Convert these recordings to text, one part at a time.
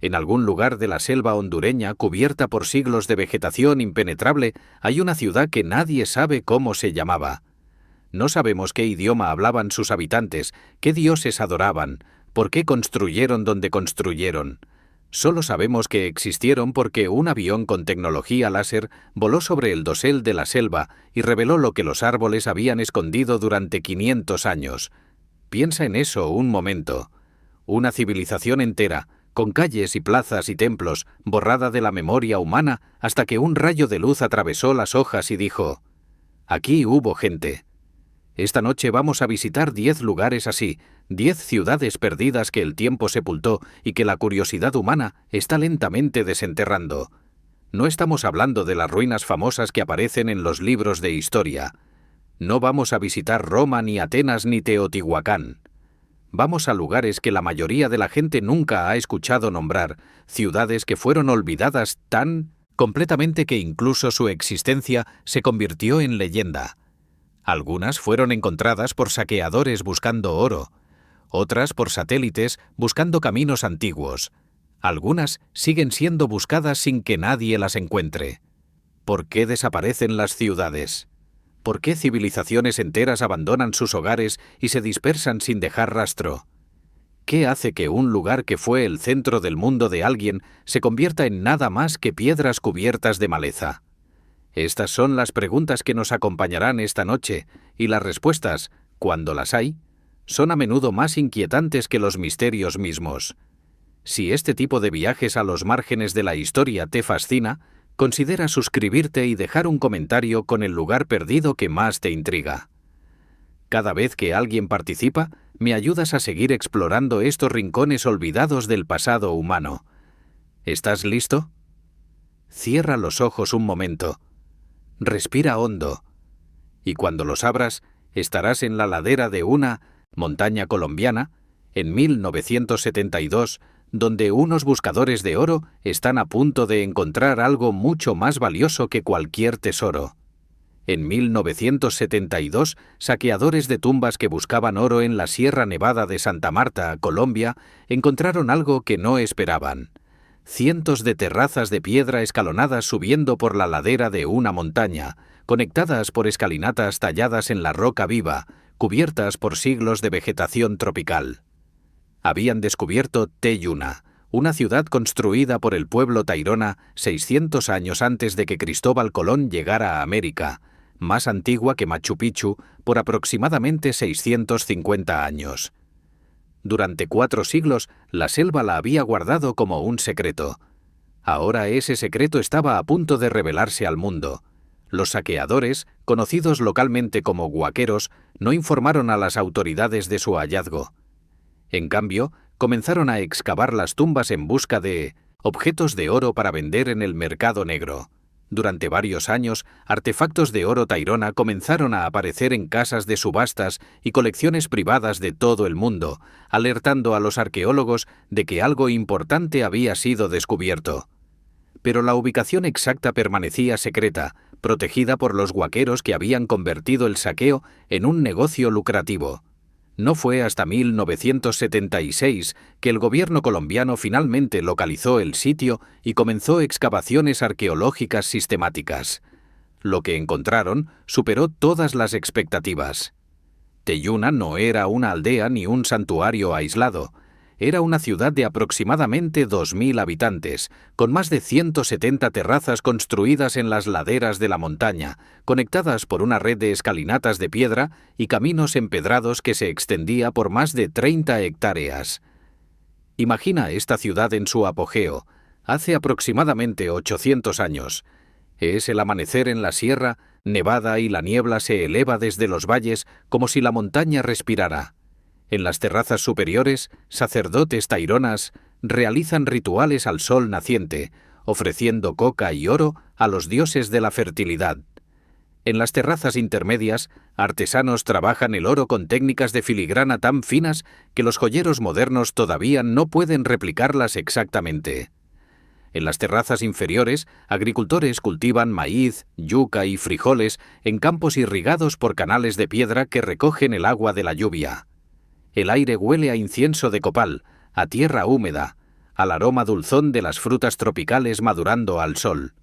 En algún lugar de la selva hondureña, cubierta por siglos de vegetación impenetrable, hay una ciudad que nadie sabe cómo se llamaba. No sabemos qué idioma hablaban sus habitantes, qué dioses adoraban, por qué construyeron donde construyeron. Solo sabemos que existieron porque un avión con tecnología láser voló sobre el dosel de la selva y reveló lo que los árboles habían escondido durante 500 años. Piensa en eso un momento. Una civilización entera, con calles y plazas y templos, borrada de la memoria humana hasta que un rayo de luz atravesó las hojas y dijo: «Aquí hubo gente». Esta noche vamos a visitar 10 lugares así, 10 ciudades perdidas que el tiempo sepultó y que la curiosidad humana está lentamente desenterrando. No estamos hablando de las ruinas famosas que aparecen en los libros de historia. No vamos a visitar Roma, ni Atenas, ni Teotihuacán. Vamos a lugares que la mayoría de la gente nunca ha escuchado nombrar, ciudades que fueron olvidadas tan completamente que incluso su existencia se convirtió en leyenda. Algunas fueron encontradas por saqueadores buscando oro, otras por satélites buscando caminos antiguos. Algunas siguen siendo buscadas sin que nadie las encuentre. ¿Por qué desaparecen las ciudades? ¿Por qué civilizaciones enteras abandonan sus hogares y se dispersan sin dejar rastro? ¿Qué hace que un lugar que fue el centro del mundo de alguien se convierta en nada más que piedras cubiertas de maleza? Estas son las preguntas que nos acompañarán esta noche, y las respuestas, cuando las hay, son a menudo más inquietantes que los misterios mismos. Si este tipo de viajes a los márgenes de la historia te fascina, considera suscribirte y dejar un comentario con el lugar perdido que más te intriga. Cada vez que alguien participa, me ayudas a seguir explorando estos rincones olvidados del pasado humano. ¿Estás listo? Cierra los ojos un momento. Respira hondo. Y cuando los abras, estarás en la ladera de una montaña colombiana, en 1972, donde unos buscadores de oro están a punto de encontrar algo mucho más valioso que cualquier tesoro. En 1972, saqueadores de tumbas que buscaban oro en la Sierra Nevada de Santa Marta, Colombia, encontraron algo que no esperaban. Cientos de terrazas de piedra escalonadas subiendo por la ladera de una montaña, conectadas por escalinatas talladas en la roca viva, cubiertas por siglos de vegetación tropical. Habían descubierto Teyuna, una ciudad construida por el pueblo tairona 600 años antes de que Cristóbal Colón llegara a América, más antigua que Machu Picchu por aproximadamente 650 años. Durante 4 siglos, la selva la había guardado como un secreto. Ahora ese secreto estaba a punto de revelarse al mundo. Los saqueadores, conocidos localmente como guaqueros, no informaron a las autoridades de su hallazgo. En cambio, comenzaron a excavar las tumbas en busca de objetos de oro para vender en el mercado negro. Durante varios años, artefactos de oro tairona comenzaron a aparecer en casas de subastas y colecciones privadas de todo el mundo, alertando a los arqueólogos de que algo importante había sido descubierto. Pero la ubicación exacta permanecía secreta, protegida por los guaqueros que habían convertido el saqueo en un negocio lucrativo. No fue hasta 1976 que el gobierno colombiano finalmente localizó el sitio y comenzó excavaciones arqueológicas sistemáticas. Lo que encontraron superó todas las expectativas. Teyuna no era una aldea ni un santuario aislado. Era una ciudad de aproximadamente 2.000 habitantes, con más de 170 terrazas construidas en las laderas de la montaña, conectadas por una red de escalinatas de piedra y caminos empedrados que se extendía por más de 30 hectáreas. Imagina esta ciudad en su apogeo, hace aproximadamente 800 años. Es el amanecer en la sierra, nevada y la niebla se eleva desde los valles como si la montaña respirara. En las terrazas superiores, sacerdotes taironas realizan rituales al sol naciente, ofreciendo coca y oro a los dioses de la fertilidad. En las terrazas intermedias, artesanos trabajan el oro con técnicas de filigrana tan finas que los joyeros modernos todavía no pueden replicarlas exactamente. En las terrazas inferiores, agricultores cultivan maíz, yuca y frijoles en campos irrigados por canales de piedra que recogen el agua de la lluvia. El aire huele a incienso de copal, a tierra húmeda, al aroma dulzón de las frutas tropicales madurando al sol.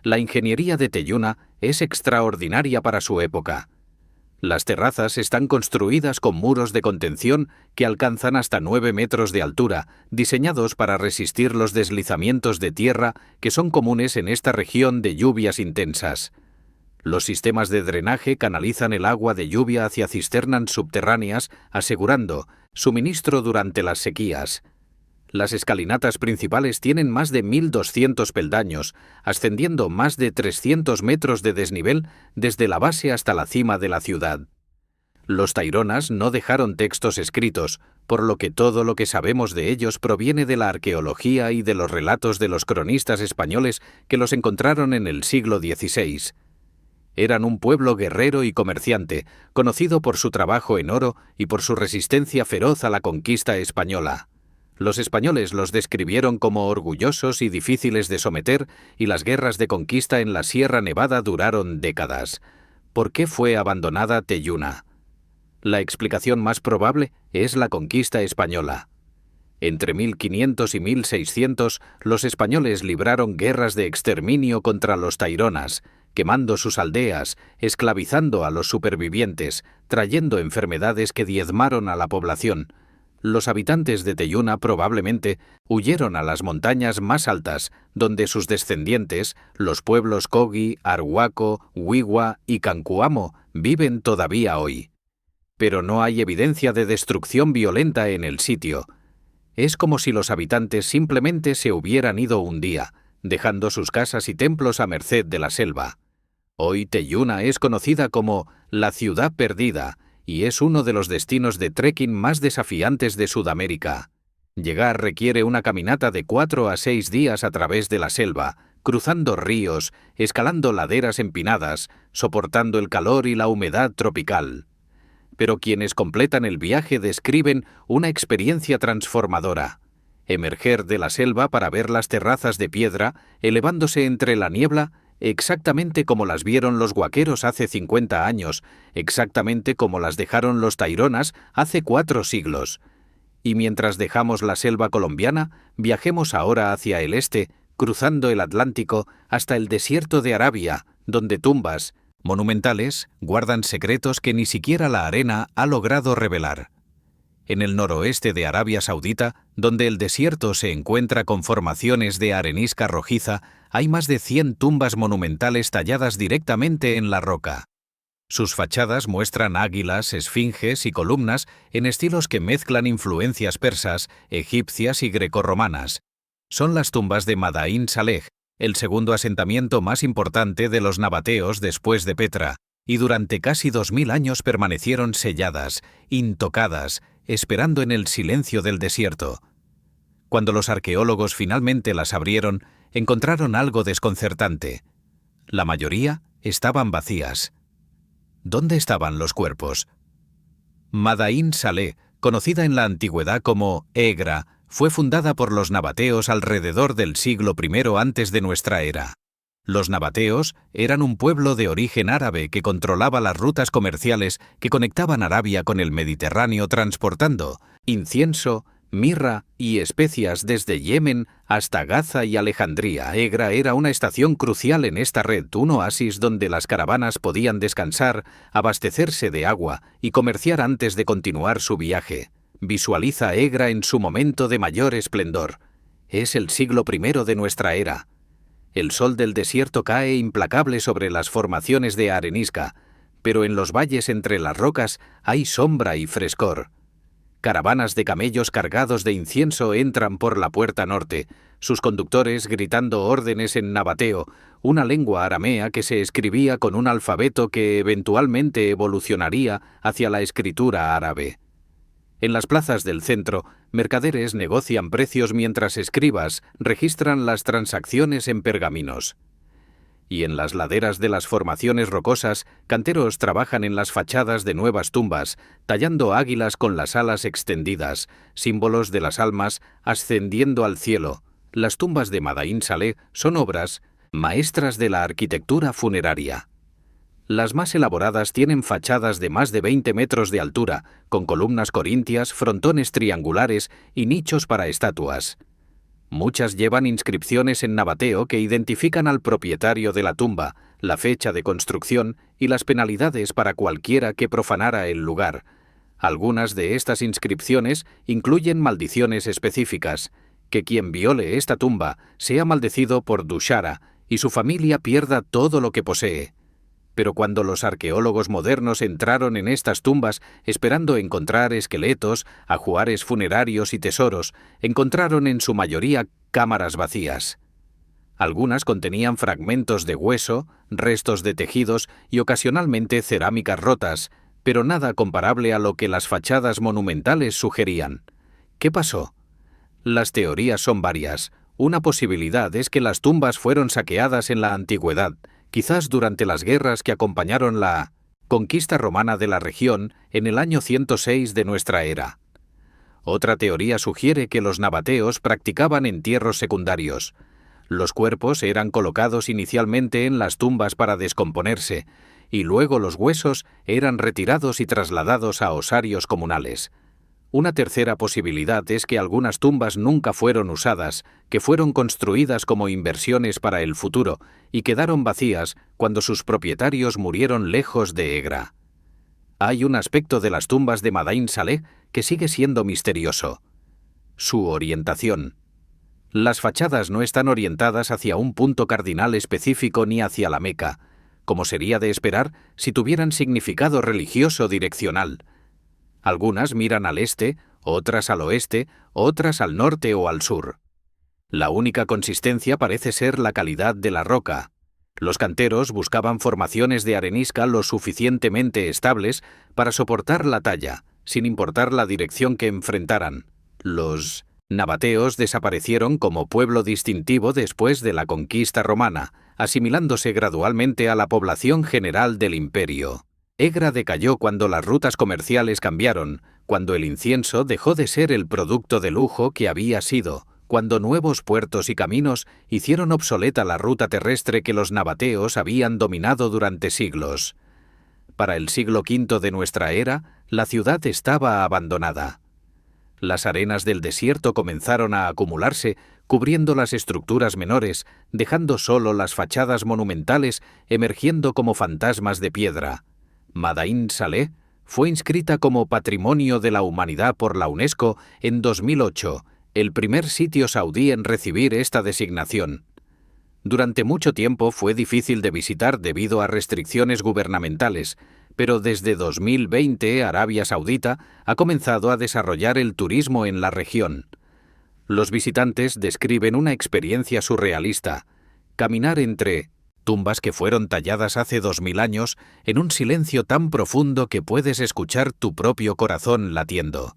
La ingeniería de Teyuna es extraordinaria para su época. Las terrazas están construidas con muros de contención que alcanzan hasta 9 metros de altura, diseñados para resistir los deslizamientos de tierra que son comunes en esta región de lluvias intensas. Los sistemas de drenaje canalizan el agua de lluvia hacia cisternas subterráneas, asegurando suministro durante las sequías. Las escalinatas principales tienen más de 1.200 peldaños, ascendiendo más de 300 metros de desnivel desde la base hasta la cima de la ciudad. Los taironas no dejaron textos escritos, por lo que todo lo que sabemos de ellos proviene de la arqueología y de los relatos de los cronistas españoles que los encontraron en el siglo XVI. Eran un pueblo guerrero y comerciante, conocido por su trabajo en oro y por su resistencia feroz a la conquista española. Los españoles los describieron como orgullosos y difíciles de someter, y las guerras de conquista en la Sierra Nevada duraron décadas. ¿Por qué fue abandonada Teyuna? La explicación más probable es la conquista española. Entre 1500 y 1600, los españoles libraron guerras de exterminio contra los taironas, quemando sus aldeas, esclavizando a los supervivientes, trayendo enfermedades que diezmaron a la población. Los habitantes de Teyuna probablemente huyeron a las montañas más altas, donde sus descendientes, los pueblos Kogi, Arhuaco, Huigua y Cancuamo, viven todavía hoy. Pero no hay evidencia de destrucción violenta en el sitio. Es como si los habitantes simplemente se hubieran ido un día, dejando sus casas y templos a merced de la selva. Hoy Teyuna es conocida como la ciudad perdida, y es uno de los destinos de trekking más desafiantes de Sudamérica. Llegar requiere una caminata de 4 a 6 días a través de la selva, cruzando ríos, escalando laderas empinadas, soportando el calor y la humedad tropical. Pero quienes completan el viaje describen una experiencia transformadora. Emerger de la selva para ver las terrazas de piedra elevándose entre la niebla, exactamente como las vieron los guaqueros hace 50 años, exactamente como las dejaron los taironas hace 4 siglos. Y mientras dejamos la selva colombiana, viajemos ahora hacia el este, cruzando el Atlántico hasta el desierto de Arabia, donde tumbas monumentales guardan secretos que ni siquiera la arena ha logrado revelar. En el noroeste de Arabia Saudita, donde el desierto se encuentra con formaciones de arenisca rojiza, hay más de 100 tumbas monumentales talladas directamente en la roca. Sus fachadas muestran águilas, esfinges y columnas en estilos que mezclan influencias persas, egipcias y grecorromanas. Son las tumbas de Madain Saleh, el segundo asentamiento más importante de los nabateos después de Petra, y durante casi 2000 años permanecieron selladas, intocadas, esperando en el silencio del desierto. Cuando los arqueólogos finalmente las abrieron, encontraron algo desconcertante. La mayoría estaban vacías. ¿Dónde estaban los cuerpos? Madain Saleh, conocida en la antigüedad como Egra, fue fundada por los nabateos alrededor del siglo I antes de nuestra era. Los nabateos eran un pueblo de origen árabe que controlaba las rutas comerciales que conectaban Arabia con el Mediterráneo, transportando incienso, mirra y especias desde Yemen hasta Gaza y Alejandría. Egra era una estación crucial en esta red, un oasis donde las caravanas podían descansar, abastecerse de agua y comerciar antes de continuar su viaje. Visualiza Egra en su momento de mayor esplendor. Es el siglo I de nuestra era. El sol del desierto cae implacable sobre las formaciones de arenisca, pero en los valles entre las rocas hay sombra y frescor. Caravanas de camellos cargados de incienso entran por la puerta norte, sus conductores gritando órdenes en nabateo, una lengua aramea que se escribía con un alfabeto que eventualmente evolucionaría hacia la escritura árabe. En las plazas del centro, mercaderes negocian precios mientras escribas registran las transacciones en pergaminos. Y en las laderas de las formaciones rocosas, canteros trabajan en las fachadas de nuevas tumbas, tallando águilas con las alas extendidas, símbolos de las almas ascendiendo al cielo. Las tumbas de Madain Saleh son obras maestras de la arquitectura funeraria. Las más elaboradas tienen fachadas de más de 20 metros de altura, con columnas corintias, frontones triangulares y nichos para estatuas. Muchas llevan inscripciones en nabateo que identifican al propietario de la tumba, la fecha de construcción y las penalidades para cualquiera que profanara el lugar. Algunas de estas inscripciones incluyen maldiciones específicas: que quien viole esta tumba sea maldecido por Dushara y su familia pierda todo lo que posee. Pero cuando los arqueólogos modernos entraron en estas tumbas esperando encontrar esqueletos, ajuares funerarios y tesoros, encontraron en su mayoría cámaras vacías. Algunas contenían fragmentos de hueso, restos de tejidos y ocasionalmente cerámicas rotas, pero nada comparable a lo que las fachadas monumentales sugerían. ¿Qué pasó? Las teorías son varias. Una posibilidad es que las tumbas fueron saqueadas en la antigüedad, quizás durante las guerras que acompañaron la conquista romana de la región en el año 106 de nuestra era. Otra teoría sugiere que los nabateos practicaban entierros secundarios. Los cuerpos eran colocados inicialmente en las tumbas para descomponerse, y luego los huesos eran retirados y trasladados a osarios comunales. Una tercera posibilidad es que algunas tumbas nunca fueron usadas, que fueron construidas como inversiones para el futuro y quedaron vacías cuando sus propietarios murieron lejos de Egra. Hay un aspecto de las tumbas de Madain Saleh que sigue siendo misterioso: su orientación. Las fachadas no están orientadas hacia un punto cardinal específico ni hacia la Meca, como sería de esperar si tuvieran significado religioso direccional. Algunas miran al este, otras al oeste, otras al norte o al sur. La única consistencia parece ser la calidad de la roca. Los canteros buscaban formaciones de arenisca lo suficientemente estables para soportar la talla, sin importar la dirección que enfrentaran. Los nabateos desaparecieron como pueblo distintivo después de la conquista romana, asimilándose gradualmente a la población general del imperio. Egra decayó cuando las rutas comerciales cambiaron, cuando el incienso dejó de ser el producto de lujo que había sido, cuando nuevos puertos y caminos hicieron obsoleta la ruta terrestre que los nabateos habían dominado durante siglos. Para el siglo V de nuestra era, la ciudad estaba abandonada. Las arenas del desierto comenzaron a acumularse, cubriendo las estructuras menores, dejando solo las fachadas monumentales emergiendo como fantasmas de piedra. Madain Saleh fue inscrita como Patrimonio de la Humanidad por la UNESCO en 2008, el primer sitio saudí en recibir esta designación. Durante mucho tiempo fue difícil de visitar debido a restricciones gubernamentales, pero desde 2020 Arabia Saudita ha comenzado a desarrollar el turismo en la región. Los visitantes describen una experiencia surrealista: caminar entre tumbas que fueron talladas hace 2000 años en un silencio tan profundo que puedes escuchar tu propio corazón latiendo.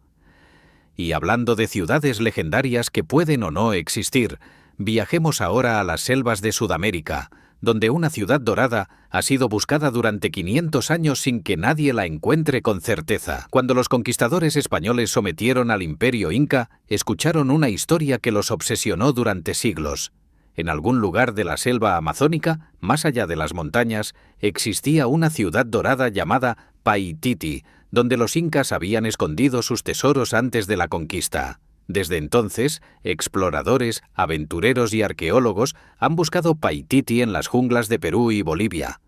Y hablando de ciudades legendarias que pueden o no existir, viajemos ahora a las selvas de Sudamérica, donde una ciudad dorada ha sido buscada durante 500 años sin que nadie la encuentre con certeza. Cuando los conquistadores españoles sometieron al imperio inca, escucharon una historia que los obsesionó durante siglos. En algún lugar de la selva amazónica, más allá de las montañas, existía una ciudad dorada llamada Paititi, donde los incas habían escondido sus tesoros antes de la conquista. Desde entonces, exploradores, aventureros y arqueólogos han buscado Paititi en las junglas de Perú y Bolivia.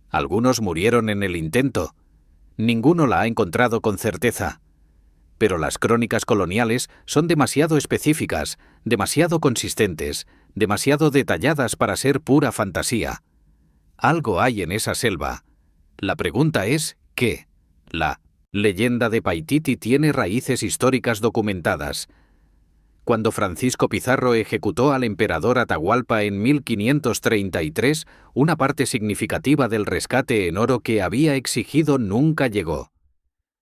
Algunos murieron en el intento. Ninguno la ha encontrado con certeza. Pero las crónicas coloniales son demasiado específicas, demasiado consistentes, demasiado detalladas para ser pura fantasía. Algo hay en esa selva. La pregunta es, ¿qué? La leyenda de Paititi tiene raíces históricas documentadas. Cuando Francisco Pizarro ejecutó al emperador Atahualpa en 1533, una parte significativa del rescate en oro que había exigido nunca llegó.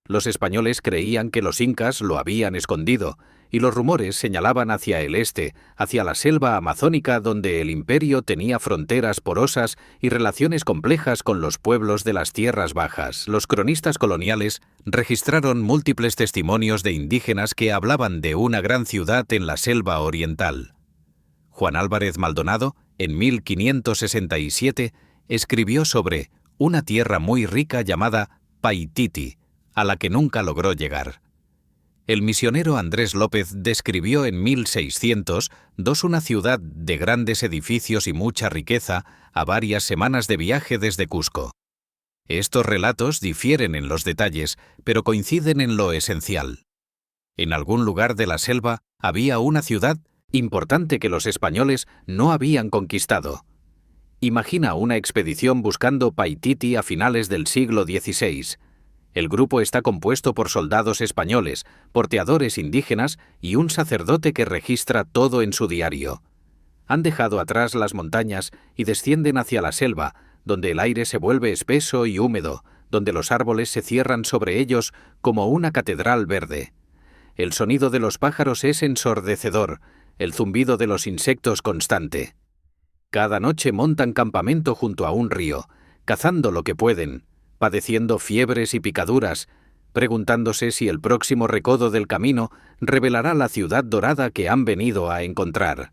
Los españoles creían que los incas lo habían escondido, y los rumores señalaban hacia el este, hacia la selva amazónica donde el imperio tenía fronteras porosas y relaciones complejas con los pueblos de las tierras bajas. Los cronistas coloniales registraron múltiples testimonios de indígenas que hablaban de una gran ciudad en la selva oriental. Juan Álvarez Maldonado, en 1567, escribió sobre una tierra muy rica llamada Paititi, a la que nunca logró llegar. El misionero Andrés López describió en 1602 una ciudad de grandes edificios y mucha riqueza a varias semanas de viaje desde Cusco. Estos relatos difieren en los detalles, pero coinciden en lo esencial. En algún lugar de la selva había una ciudad importante que los españoles no habían conquistado. Imagina una expedición buscando Paititi a finales del siglo XVI. El grupo está compuesto por soldados españoles, porteadores indígenas y un sacerdote que registra todo en su diario. Han dejado atrás las montañas y descienden hacia la selva, donde el aire se vuelve espeso y húmedo, donde los árboles se cierran sobre ellos como una catedral verde. El sonido de los pájaros es ensordecedor, el zumbido de los insectos constante. Cada noche montan campamento junto a un río, cazando lo que pueden, padeciendo fiebres y picaduras, preguntándose si el próximo recodo del camino revelará la ciudad dorada que han venido a encontrar.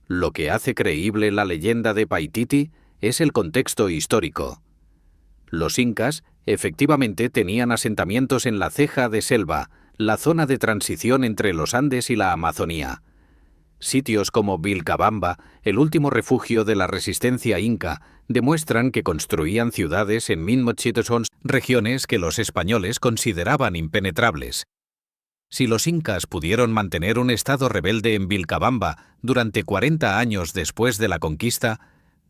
Lo que hace creíble la leyenda de Paititi es el contexto histórico. Los incas efectivamente tenían asentamientos en la ceja de selva, la zona de transición entre los Andes y la Amazonía. Sitios como Vilcabamba, el último refugio de la resistencia inca, demuestran que construían ciudades en Minmochitosons, regiones que los españoles consideraban impenetrables. Si los incas pudieron mantener un estado rebelde en Vilcabamba durante 40 años después de la conquista,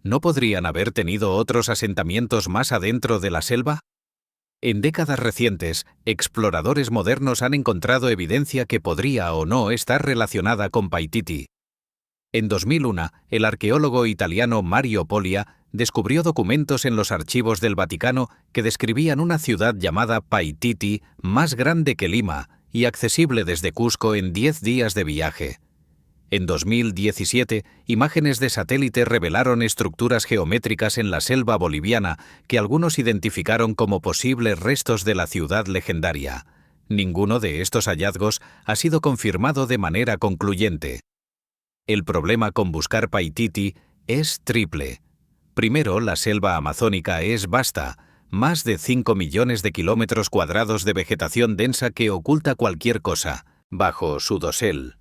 ¿no podrían haber tenido otros asentamientos más adentro de la selva? En décadas recientes, exploradores modernos han encontrado evidencia que podría o no estar relacionada con Paititi. En 2001, el arqueólogo italiano Mario Poglia descubrió documentos en los archivos del Vaticano que describían una ciudad llamada Paititi más grande que Lima y accesible desde Cusco en 10 días de viaje. En 2017, imágenes de satélite revelaron estructuras geométricas en la selva boliviana que algunos identificaron como posibles restos de la ciudad legendaria. Ninguno de estos hallazgos ha sido confirmado de manera concluyente. El problema con buscar Paititi es triple. Primero, la selva amazónica es vasta, más de 5 millones de kilómetros cuadrados de vegetación densa que oculta cualquier cosa, bajo su dosel.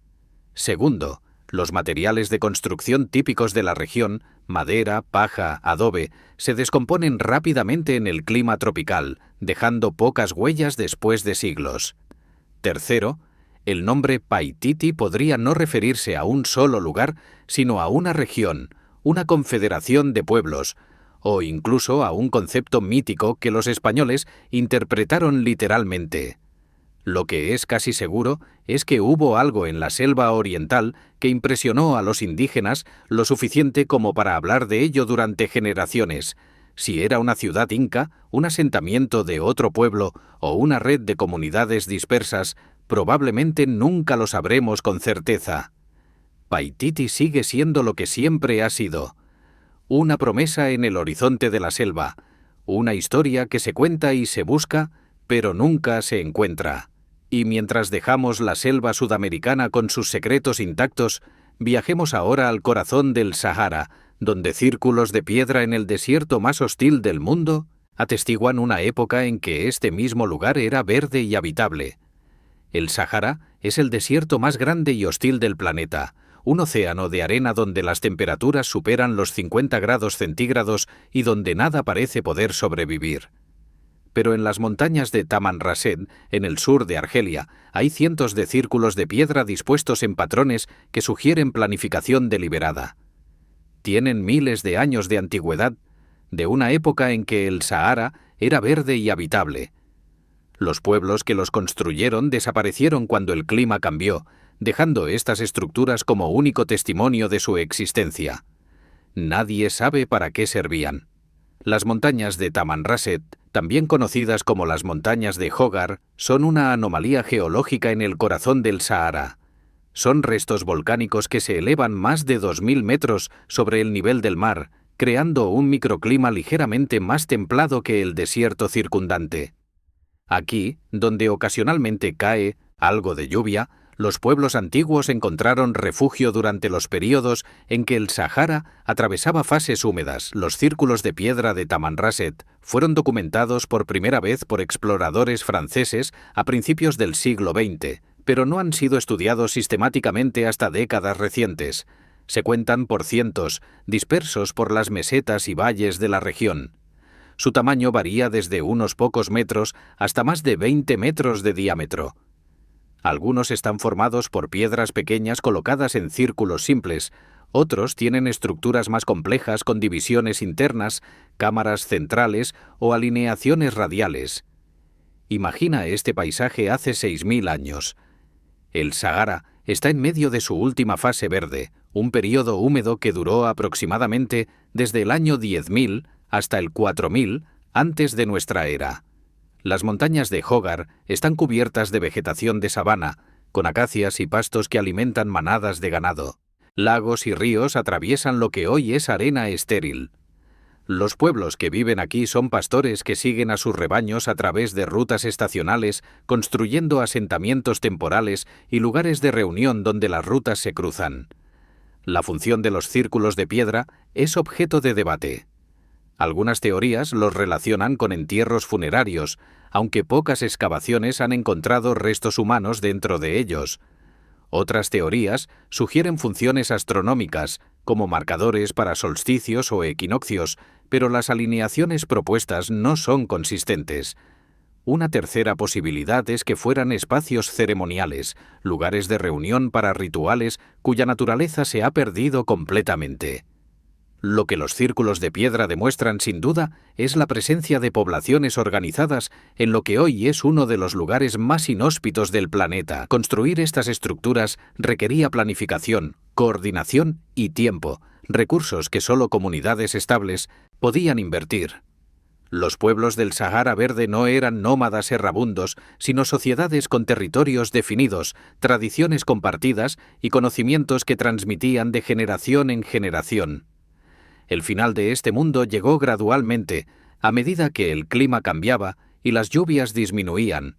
Segundo, los materiales de construcción típicos de la región, madera, paja, adobe, se descomponen rápidamente en el clima tropical, dejando pocas huellas después de siglos. Tercero, el nombre Paititi podría no referirse a un solo lugar, sino a una región, una confederación de pueblos, o incluso a un concepto mítico que los españoles interpretaron literalmente. Lo que es casi seguro es que hubo algo en la selva oriental que impresionó a los indígenas lo suficiente como para hablar de ello durante generaciones. Si era una ciudad inca, un asentamiento de otro pueblo o una red de comunidades dispersas, probablemente nunca lo sabremos con certeza. Paititi sigue siendo lo que siempre ha sido: una promesa en el horizonte de la selva, una historia que se cuenta y se busca, pero nunca se encuentra. Y mientras dejamos la selva sudamericana con sus secretos intactos, viajemos ahora al corazón del Sahara, donde círculos de piedra en el desierto más hostil del mundo atestiguan una época en que este mismo lugar era verde y habitable. El Sahara es el desierto más grande y hostil del planeta, un océano de arena donde las temperaturas superan los 50 grados centígrados y donde nada parece poder sobrevivir. Pero en las montañas de Tamanrasset, en el sur de Argelia, hay cientos de círculos de piedra dispuestos en patrones que sugieren planificación deliberada. Tienen miles de años de antigüedad, de una época en que el Sahara era verde y habitable. Los pueblos que los construyeron desaparecieron cuando el clima cambió, dejando estas estructuras como único testimonio de su existencia. Nadie sabe para qué servían. Las montañas de Tamanrasset, también conocidas como las montañas de Hogar, son una anomalía geológica en el corazón del Sahara. Son restos volcánicos que se elevan más de 2000 metros sobre el nivel del mar, creando un microclima ligeramente más templado que el desierto circundante. Aquí, donde ocasionalmente cae algo de lluvia, Los pueblos antiguos encontraron refugio durante los períodos en que el Sahara atravesaba fases húmedas. Los círculos de piedra de Tamanrasset fueron documentados por primera vez por exploradores franceses a principios del siglo XX, pero no han sido estudiados sistemáticamente hasta décadas recientes. Se cuentan por cientos, dispersos por las mesetas y valles de la región. Su tamaño varía desde unos pocos metros hasta más de 20 metros de diámetro. Algunos están formados por piedras pequeñas colocadas en círculos simples, otros tienen estructuras más complejas con divisiones internas, cámaras centrales o alineaciones radiales. Imagina este paisaje hace 6.000 años. El Sahara está en medio de su última fase verde, un período húmedo que duró aproximadamente desde el año 10.000 hasta el 4.000 antes de nuestra era. Las montañas de Hogar están cubiertas de vegetación de sabana, con acacias y pastos que alimentan manadas de ganado. Lagos y ríos atraviesan lo que hoy es arena estéril. Los pueblos que viven aquí son pastores que siguen a sus rebaños a través de rutas estacionales, construyendo asentamientos temporales y lugares de reunión donde las rutas se cruzan. La función de los círculos de piedra es objeto de debate. Algunas teorías los relacionan con entierros funerarios, aunque pocas excavaciones han encontrado restos humanos dentro de ellos. Otras teorías sugieren funciones astronómicas, como marcadores para solsticios o equinoccios, pero las alineaciones propuestas no son consistentes. Una tercera posibilidad es que fueran espacios ceremoniales, lugares de reunión para rituales cuya naturaleza se ha perdido completamente. Lo que los círculos de piedra demuestran sin duda es la presencia de poblaciones organizadas en lo que hoy es uno de los lugares más inhóspitos del planeta. Construir estas estructuras requería planificación, coordinación y tiempo, recursos que solo comunidades estables podían invertir. Los pueblos del Sahara Verde no eran nómadas errabundos, sino sociedades con territorios definidos, tradiciones compartidas y conocimientos que transmitían de generación en generación. El final de este mundo llegó gradualmente, a medida que el clima cambiaba y las lluvias disminuían.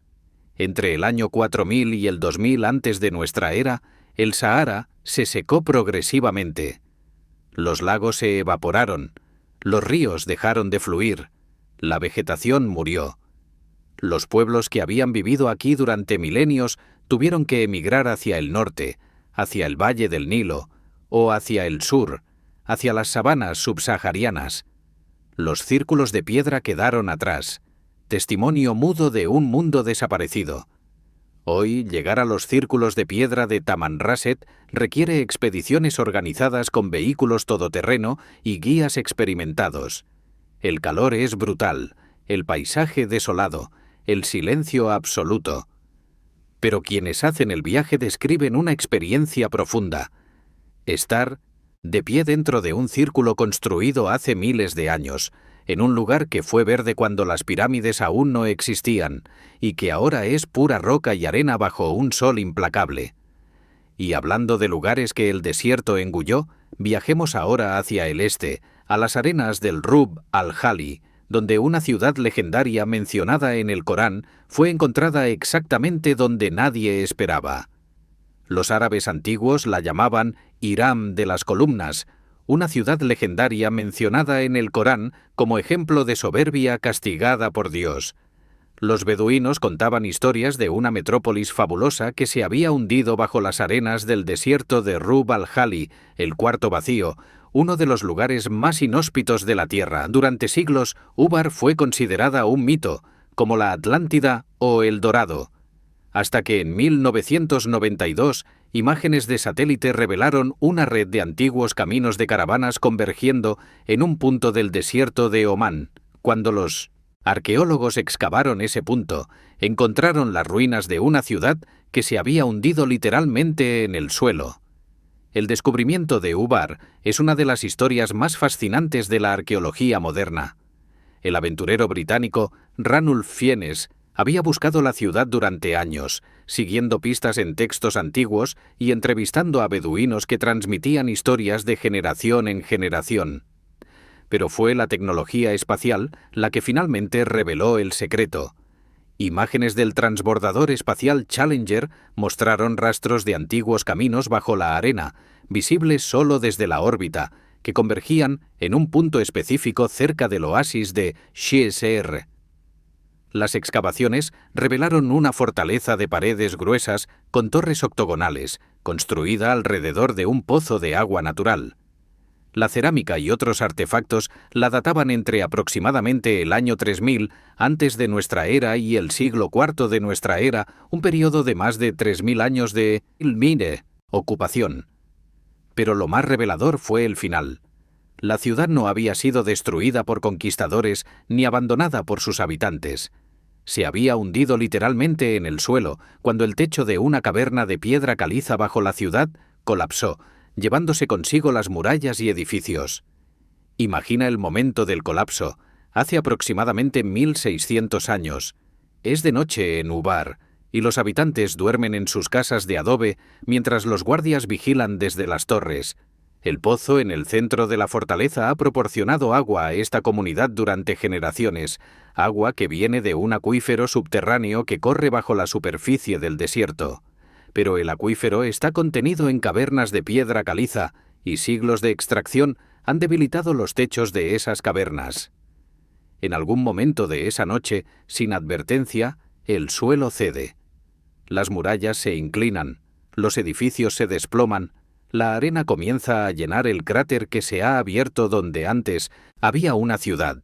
Entre el año 4000 y el 2000 antes de nuestra era, el Sahara se secó progresivamente. Los lagos se evaporaron, los ríos dejaron de fluir, la vegetación murió. Los pueblos que habían vivido aquí durante milenios tuvieron que emigrar hacia el norte, hacia el valle del Nilo, o hacia el sur, hacia las sabanas subsaharianas. Los círculos de piedra quedaron atrás, testimonio mudo de un mundo desaparecido. Hoy, llegar a los círculos de piedra de Tamanrasset requiere expediciones organizadas con vehículos todoterreno y guías experimentados. El calor es brutal, el paisaje desolado, el silencio absoluto. Pero quienes hacen el viaje describen una experiencia profunda. Estar de pie dentro de un círculo construido hace miles de años, en un lugar que fue verde cuando las pirámides aún no existían, y que ahora es pura roca y arena bajo un sol implacable. Y hablando de lugares que el desierto engulló, viajemos ahora hacia el este, a las arenas del Rub al-Khali, donde una ciudad legendaria mencionada en el Corán fue encontrada exactamente donde nadie esperaba. Los árabes antiguos la llamaban Hiram de las columnas, una ciudad legendaria mencionada en el Corán como ejemplo de soberbia castigada por Dios. Los beduinos contaban historias de una metrópolis fabulosa que se había hundido bajo las arenas del desierto de Rub al-Khali, el cuarto vacío, uno de los lugares más inhóspitos de la Tierra. Durante siglos, Ubar fue considerada un mito, como la Atlántida o El Dorado, hasta que en 1992 imágenes de satélite revelaron una red de antiguos caminos de caravanas convergiendo en un punto del desierto de Omán. Cuando los arqueólogos excavaron ese punto, encontraron las ruinas de una ciudad que se había hundido literalmente en el suelo. El descubrimiento de Ubar es una de las historias más fascinantes de la arqueología moderna. El aventurero británico Ranulph Fiennes había buscado la ciudad durante años, siguiendo pistas en textos antiguos y entrevistando a beduinos que transmitían historias de generación en generación. Pero fue la tecnología espacial la que finalmente reveló el secreto. Imágenes del transbordador espacial Challenger mostraron rastros de antiguos caminos bajo la arena, visibles solo desde la órbita, que convergían en un punto específico cerca del oasis de Shisr. Las excavaciones revelaron una fortaleza de paredes gruesas con torres octogonales, construida alrededor de un pozo de agua natural. La cerámica y otros artefactos la databan entre aproximadamente el año 3000 antes de nuestra era y el siglo IV de nuestra era, un periodo de más de 3000 años de ocupación. Pero lo más revelador fue el final. La ciudad no había sido destruida por conquistadores ni abandonada por sus habitantes. Se había hundido literalmente en el suelo cuando el techo de una caverna de piedra caliza bajo la ciudad colapsó, llevándose consigo las murallas y edificios. Imagina el momento del colapso, hace aproximadamente 1600 años. Es de noche en Ubar, y los habitantes duermen en sus casas de adobe mientras los guardias vigilan desde las torres. El pozo en el centro de la fortaleza ha proporcionado agua a esta comunidad durante generaciones, agua que viene de un acuífero subterráneo que corre bajo la superficie del desierto. Pero el acuífero está contenido en cavernas de piedra caliza y siglos de extracción han debilitado los techos de esas cavernas. En algún momento de esa noche, sin advertencia, el suelo cede. Las murallas se inclinan, los edificios se desploman, la arena comienza a llenar el cráter que se ha abierto donde antes había una ciudad.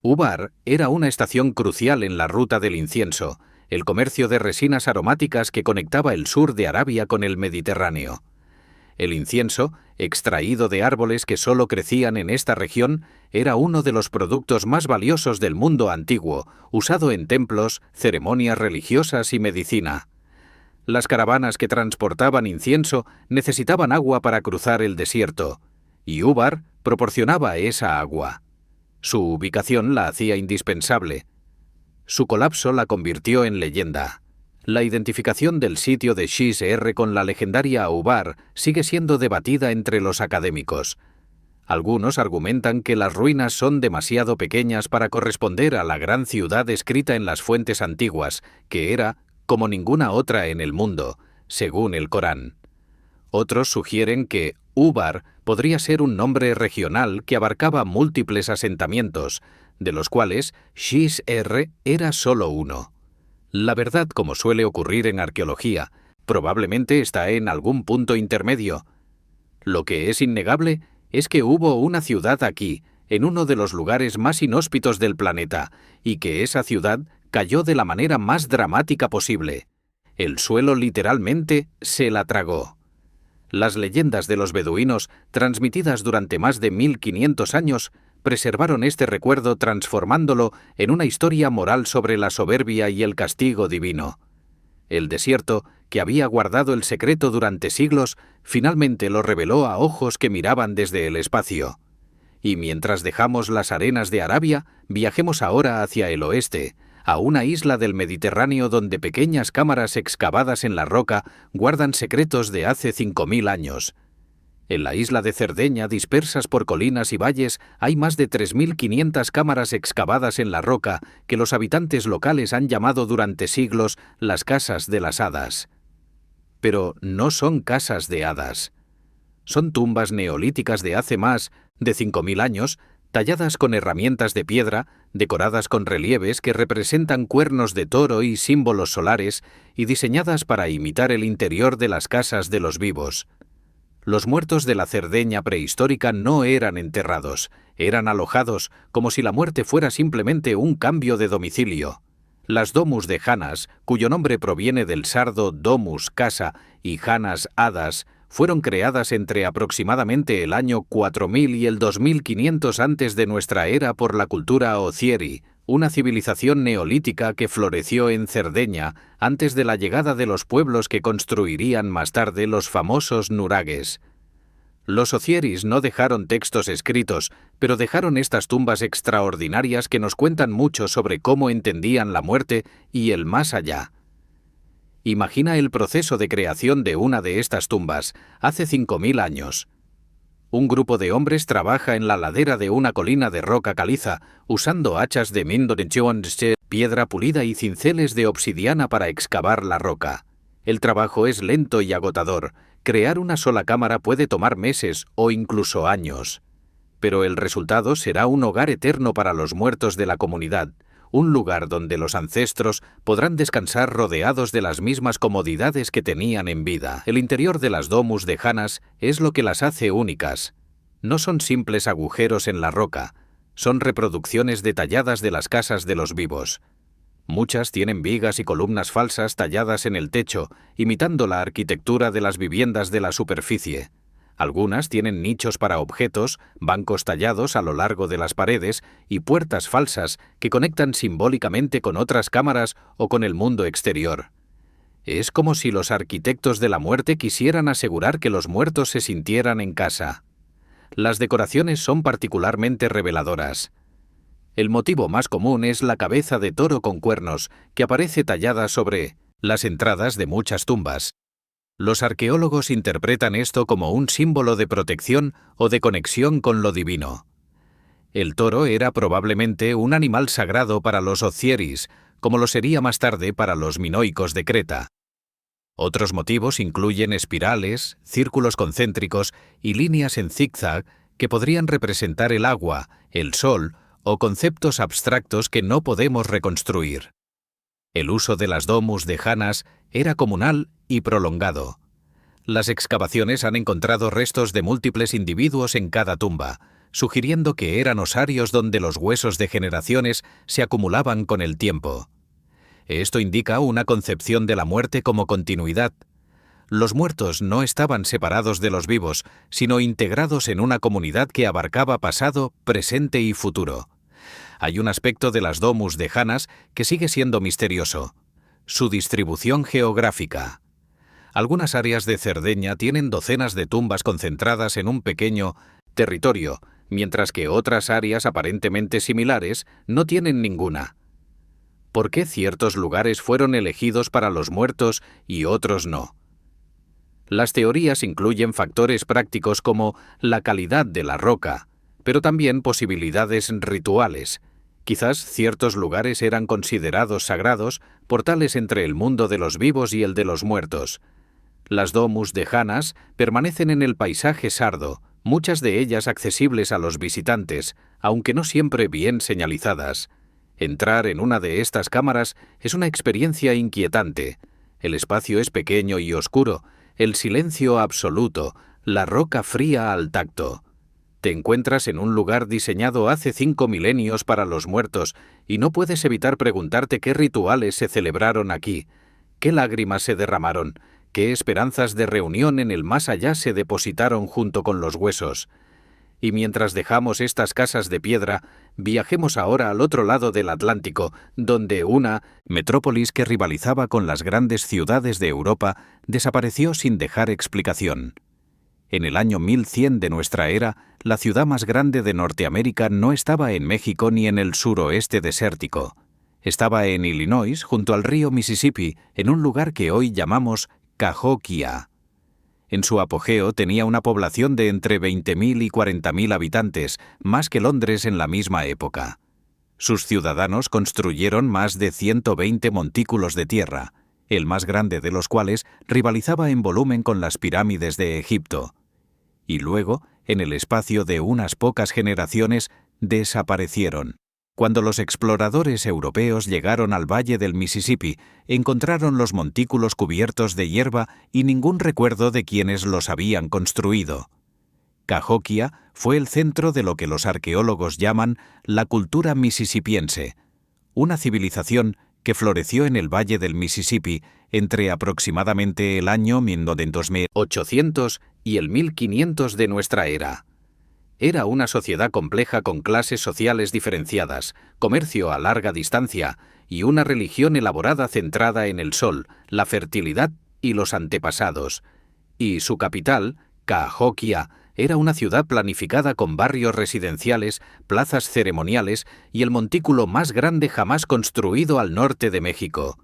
Ubar era una estación crucial en la ruta del incienso, el comercio de resinas aromáticas que conectaba el sur de Arabia con el Mediterráneo. El incienso, extraído de árboles que solo crecían en esta región, era uno de los productos más valiosos del mundo antiguo, usado en templos, ceremonias religiosas y medicina. Las caravanas que transportaban incienso necesitaban agua para cruzar el desierto, y Ubar proporcionaba esa agua. Su ubicación la hacía indispensable. Su colapso la convirtió en leyenda. La identificación del sitio de Shisr con la legendaria Ubar sigue siendo debatida entre los académicos. Algunos argumentan que las ruinas son demasiado pequeñas para corresponder a la gran ciudad descrita en las fuentes antiguas, que era como ninguna otra en el mundo, según el Corán. Otros sugieren que Ubar podría ser un nombre regional que abarcaba múltiples asentamientos, de los cuales Shisr era solo uno. La verdad, como suele ocurrir en arqueología, probablemente está en algún punto intermedio. Lo que es innegable es que hubo una ciudad aquí, en uno de los lugares más inhóspitos del planeta, y que esa ciudad cayó de la manera más dramática posible. El suelo literalmente se la tragó. Las leyendas de los beduinos, transmitidas durante más de 1500 años, preservaron este recuerdo transformándolo en una historia moral sobre la soberbia y el castigo divino. El desierto, que había guardado el secreto durante siglos, finalmente lo reveló a ojos que miraban desde el espacio. Y mientras dejamos las arenas de Arabia, viajemos ahora hacia el oeste, a una isla del Mediterráneo donde pequeñas cámaras excavadas en la roca guardan secretos de hace 5000 años. En la isla de Cerdeña, dispersas por colinas y valles, hay más de 3500 cámaras excavadas en la roca que los habitantes locales han llamado durante siglos las casas de las hadas. Pero no son casas de hadas. Son tumbas neolíticas de hace más de 5000 años, talladas con herramientas de piedra, decoradas con relieves que representan cuernos de toro y símbolos solares, y diseñadas para imitar el interior de las casas de los vivos. Los muertos de la Cerdeña prehistórica no eran enterrados, eran alojados, como si la muerte fuera simplemente un cambio de domicilio. Las domus de Janas, cuyo nombre proviene del sardo domus, casa, y Janas, hadas, fueron creadas entre aproximadamente el año 4000 y el 2500 antes de nuestra era por la cultura Ocieri, una civilización neolítica que floreció en Cerdeña antes de la llegada de los pueblos que construirían más tarde los famosos nuragues. Los ocieris no dejaron textos escritos, pero dejaron estas tumbas extraordinarias que nos cuentan mucho sobre cómo entendían la muerte y el más allá. Imagina el proceso de creación de una de estas tumbas, hace 5000 años. Un grupo de hombres trabaja en la ladera de una colina de roca caliza, usando hachas de Mindoncheonche. piedra pulida y cinceles de obsidiana para excavar la roca. El trabajo es lento y agotador. Crear una sola cámara puede tomar meses o incluso años. Pero el resultado será un hogar eterno para los muertos de la comunidad, un lugar donde los ancestros podrán descansar rodeados de las mismas comodidades que tenían en vida. El interior de las domus de Janas es lo que las hace únicas. No son simples agujeros en la roca, son reproducciones detalladas de las casas de los vivos. Muchas tienen vigas y columnas falsas talladas en el techo, imitando la arquitectura de las viviendas de la superficie. Algunas tienen nichos para objetos, bancos tallados a lo largo de las paredes y puertas falsas que conectan simbólicamente con otras cámaras o con el mundo exterior. Es como si los arquitectos de la muerte quisieran asegurar que los muertos se sintieran en casa. Las decoraciones son particularmente reveladoras. El motivo más común es la cabeza de toro con cuernos, que aparece tallada sobre las entradas de muchas tumbas. Los arqueólogos interpretan esto como un símbolo de protección o de conexión con lo divino. El toro era probablemente un animal sagrado para los Ocieris, como lo sería más tarde para los minoicos de Creta. Otros motivos incluyen espirales, círculos concéntricos y líneas en zigzag que podrían representar el agua, el sol o conceptos abstractos que no podemos reconstruir. El uso de las domus de Janas era comunal y prolongado. Las excavaciones han encontrado restos de múltiples individuos en cada tumba, sugiriendo que eran osarios donde los huesos de generaciones se acumulaban con el tiempo. Esto indica una concepción de la muerte como continuidad. Los muertos no estaban separados de los vivos, sino integrados en una comunidad que abarcaba pasado, presente y futuro. Hay un aspecto de las domus de Janas que sigue siendo misterioso: su distribución geográfica. Algunas áreas de Cerdeña tienen docenas de tumbas concentradas en un pequeño territorio, mientras que otras áreas aparentemente similares no tienen ninguna. ¿Por qué ciertos lugares fueron elegidos para los muertos y otros no? Las teorías incluyen factores prácticos como la calidad de la roca, pero también posibilidades rituales. Quizás ciertos lugares eran considerados sagrados, portales entre el mundo de los vivos y el de los muertos. Las domus de Janas permanecen en el paisaje sardo, muchas de ellas accesibles a los visitantes, aunque no siempre bien señalizadas. Entrar en una de estas cámaras es una experiencia inquietante. El espacio es pequeño y oscuro, el silencio absoluto, la roca fría al tacto. Te encuentras en un lugar diseñado hace 5 milenios para los muertos y no puedes evitar preguntarte qué rituales se celebraron aquí, qué lágrimas se derramaron, qué esperanzas de reunión en el más allá se depositaron junto con los huesos. Y mientras dejamos estas casas de piedra, viajemos ahora al otro lado del Atlántico, donde una metrópolis que rivalizaba con las grandes ciudades de Europa desapareció sin dejar explicación. En el año 1100 de nuestra era, la ciudad más grande de Norteamérica no estaba en México ni en el suroeste desértico. Estaba en Illinois, junto al río Mississippi, en un lugar que hoy llamamos Cahokia. En su apogeo tenía una población de entre 20.000 y 40.000 habitantes, más que Londres en la misma época. Sus ciudadanos construyeron más de 120 montículos de tierra, el más grande de los cuales rivalizaba en volumen con las pirámides de Egipto. Y luego, en el espacio de unas pocas generaciones, desaparecieron. Cuando los exploradores europeos llegaron al valle del Mississippi, encontraron los montículos cubiertos de hierba y ningún recuerdo de quienes los habían construido. Cahokia fue el centro de lo que los arqueólogos llaman la cultura mississippiense, una civilización que floreció en el valle del Mississippi entre aproximadamente el año 1800 y el 1500 de nuestra era. Era una sociedad compleja con clases sociales diferenciadas, comercio a larga distancia y una religión elaborada centrada en el sol, la fertilidad y los antepasados. Y su capital, Cahokia, era una ciudad planificada con barrios residenciales, plazas ceremoniales y el montículo más grande jamás construido al norte de México.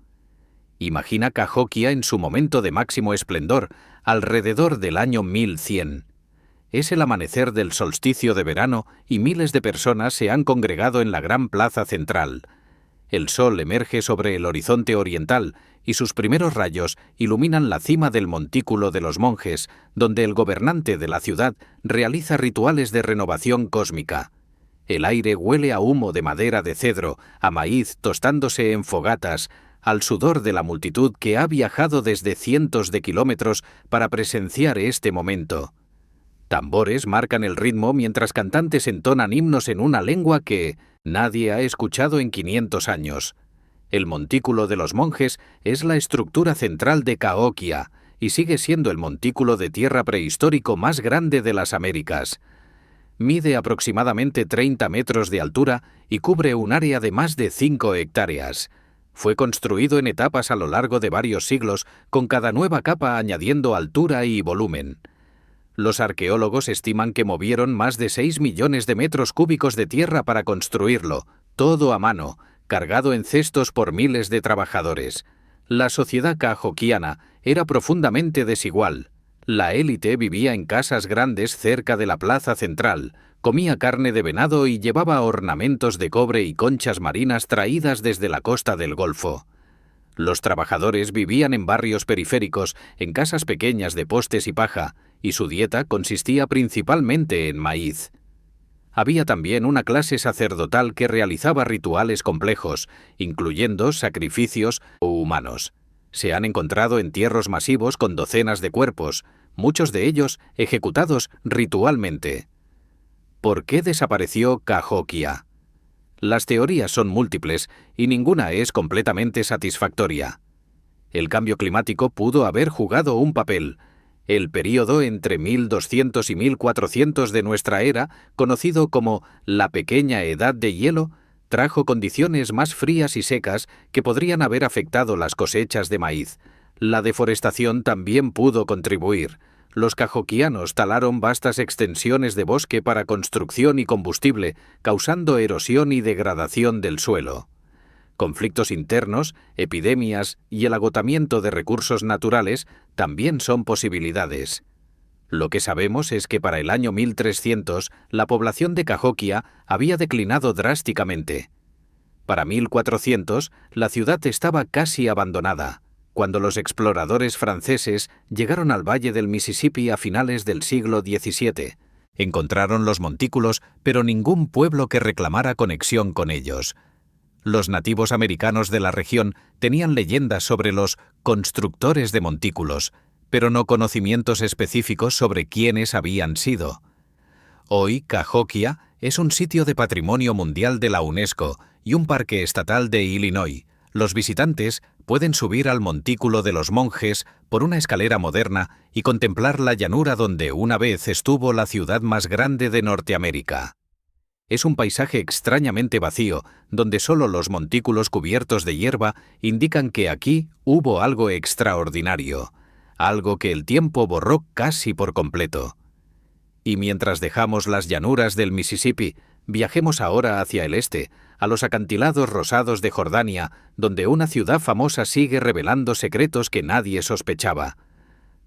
Imagina Cahokia en su momento de máximo esplendor, alrededor del año 1100. Es el amanecer del solsticio de verano y miles de personas se han congregado en la gran plaza central. El sol emerge sobre el horizonte oriental y sus primeros rayos iluminan la cima del montículo de los monjes, donde el gobernante de la ciudad realiza rituales de renovación cósmica. El aire huele a humo de madera de cedro, a maíz tostándose en fogatas, al sudor de la multitud que ha viajado desde cientos de kilómetros para presenciar este momento. Tambores marcan el ritmo mientras cantantes entonan himnos en una lengua que nadie ha escuchado en 500 años. El montículo de los monjes es la estructura central de Cahokia y sigue siendo el montículo de tierra prehistórico más grande de las Américas. Mide aproximadamente 30 metros de altura y cubre un área de más de 5 hectáreas. Fue construido en etapas a lo largo de varios siglos, con cada nueva capa añadiendo altura y volumen. Los arqueólogos estiman que movieron más de 6 millones de metros cúbicos de tierra para construirlo, todo a mano, cargado en cestos por miles de trabajadores. La sociedad cahokiana era profundamente desigual. La élite vivía en casas grandes cerca de la plaza central, comía carne de venado y llevaba ornamentos de cobre y conchas marinas traídas desde la costa del Golfo. Los trabajadores vivían en barrios periféricos, en casas pequeñas de postes y paja, y su dieta consistía principalmente en maíz. Había también una clase sacerdotal que realizaba rituales complejos, incluyendo sacrificios humanos. Se han encontrado entierros masivos con docenas de cuerpos, muchos de ellos ejecutados ritualmente. ¿Por qué desapareció Cahokia? Las teorías son múltiples y ninguna es completamente satisfactoria. El cambio climático pudo haber jugado un papel. El período entre 1200 y 1400 de nuestra era, conocido como la Pequeña Edad de Hielo, trajo condiciones más frías y secas que podrían haber afectado las cosechas de maíz. La deforestación también pudo contribuir. Los cahokianos talaron vastas extensiones de bosque para construcción y combustible, causando erosión y degradación del suelo. Conflictos internos, epidemias y el agotamiento de recursos naturales también son posibilidades. Lo que sabemos es que para el año 1300 la población de Cahokia había declinado drásticamente. Para 1400 la ciudad estaba casi abandonada. Cuando los exploradores franceses llegaron al valle del Mississippi a finales del siglo XVII, encontraron los montículos, pero ningún pueblo que reclamara conexión con ellos. Los nativos americanos de la región tenían leyendas sobre los constructores de montículos, pero no conocimientos específicos sobre quiénes habían sido. Hoy, Cahokia es un sitio de patrimonio mundial de la UNESCO y un parque estatal de Illinois. Los visitantes pueden subir al montículo de los monjes por una escalera moderna y contemplar la llanura donde una vez estuvo la ciudad más grande de Norteamérica. Es un paisaje extrañamente vacío, donde solo los montículos cubiertos de hierba indican que aquí hubo algo extraordinario, algo que el tiempo borró casi por completo. Y mientras dejamos las llanuras del Mississippi, viajemos ahora hacia el este, a los acantilados rosados de Jordania, donde una ciudad famosa sigue revelando secretos que nadie sospechaba.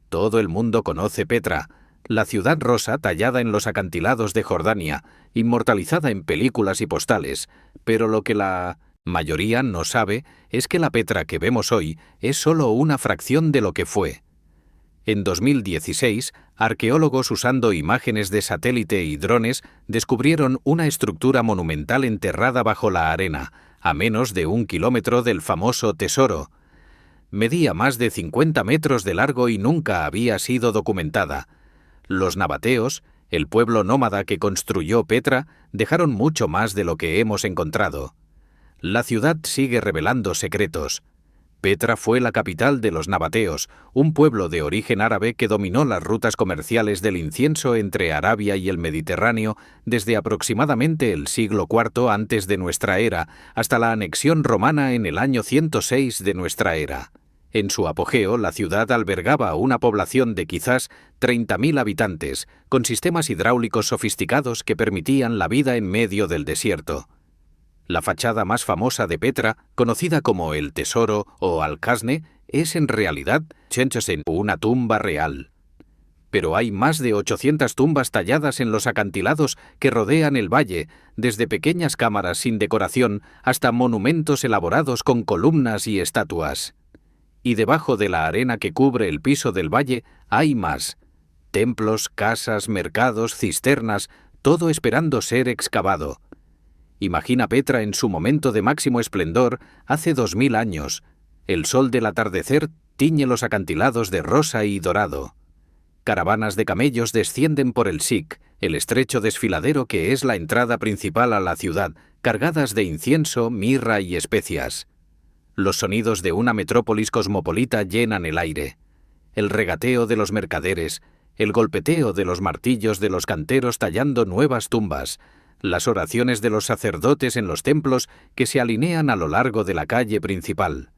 Todo el mundo conoce Petra, la ciudad rosa tallada en los acantilados de Jordania, inmortalizada en películas y postales, pero lo que la mayoría no sabe es que la Petra que vemos hoy es solo una fracción de lo que fue. En 2016, arqueólogos usando imágenes de satélite y drones descubrieron una estructura monumental enterrada bajo la arena, a menos de 1 kilómetro del famoso tesoro. Medía más de 50 metros de largo y nunca había sido documentada. Los nabateos, el pueblo nómada que construyó Petra, dejaron mucho más de lo que hemos encontrado. La ciudad sigue revelando secretos. Petra fue la capital de los nabateos, un pueblo de origen árabe que dominó las rutas comerciales del incienso entre Arabia y el Mediterráneo desde aproximadamente el siglo IV antes de nuestra era hasta la anexión romana en el año 106 de nuestra era. En su apogeo, la ciudad albergaba una población de quizás 30.000 habitantes, con sistemas hidráulicos sofisticados que permitían la vida en medio del desierto. La fachada más famosa de Petra, conocida como el Tesoro o Alcazne, es en realidad una tumba real. Pero hay más de 800 tumbas talladas en los acantilados que rodean el valle, desde pequeñas cámaras sin decoración hasta monumentos elaborados con columnas y estatuas. Y debajo de la arena que cubre el piso del valle hay más: templos, casas, mercados, cisternas, todo esperando ser excavado. Imagina Petra en su momento de máximo esplendor hace 2000 años. El sol del atardecer tiñe los acantilados de rosa y dorado. Caravanas de camellos descienden por el Sic, el estrecho desfiladero que es la entrada principal a la ciudad, cargadas de incienso, mirra y especias. Los sonidos de una metrópolis cosmopolita llenan el aire. El regateo de los mercaderes, el golpeteo de los martillos de los canteros tallando nuevas tumbas, las oraciones de los sacerdotes en los templos que se alinean a lo largo de la calle principal.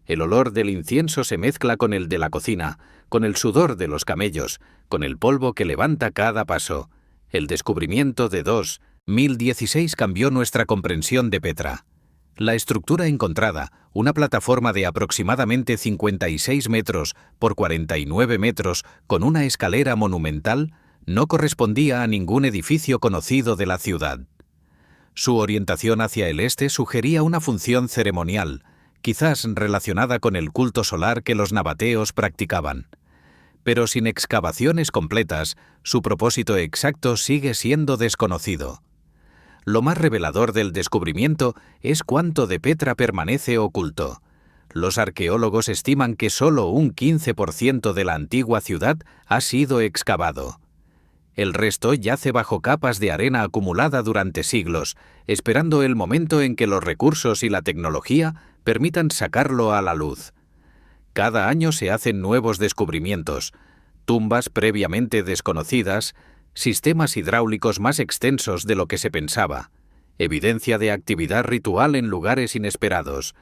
El olor del incienso se mezcla con el de la cocina, con el sudor de los camellos, con el polvo que levanta cada paso. El descubrimiento de 2016 cambió nuestra comprensión de Petra. La estructura encontrada, una plataforma de aproximadamente 56 metros por 49 metros con una escalera monumental, no correspondía a ningún edificio conocido de la ciudad. Su orientación hacia el este sugería una función ceremonial, quizás relacionada con el culto solar que los nabateos practicaban. Pero sin excavaciones completas, su propósito exacto sigue siendo desconocido. Lo más revelador del descubrimiento es cuánto de Petra permanece oculto. Los arqueólogos estiman que solo un 15% de la antigua ciudad ha sido excavado. El resto yace bajo capas de arena acumulada durante siglos, esperando el momento en que los recursos y la tecnología permitan sacarlo a la luz. Cada año se hacen nuevos descubrimientos, tumbas previamente desconocidas, sistemas hidráulicos más extensos de lo que se pensaba, evidencia de actividad ritual en lugares inesperados.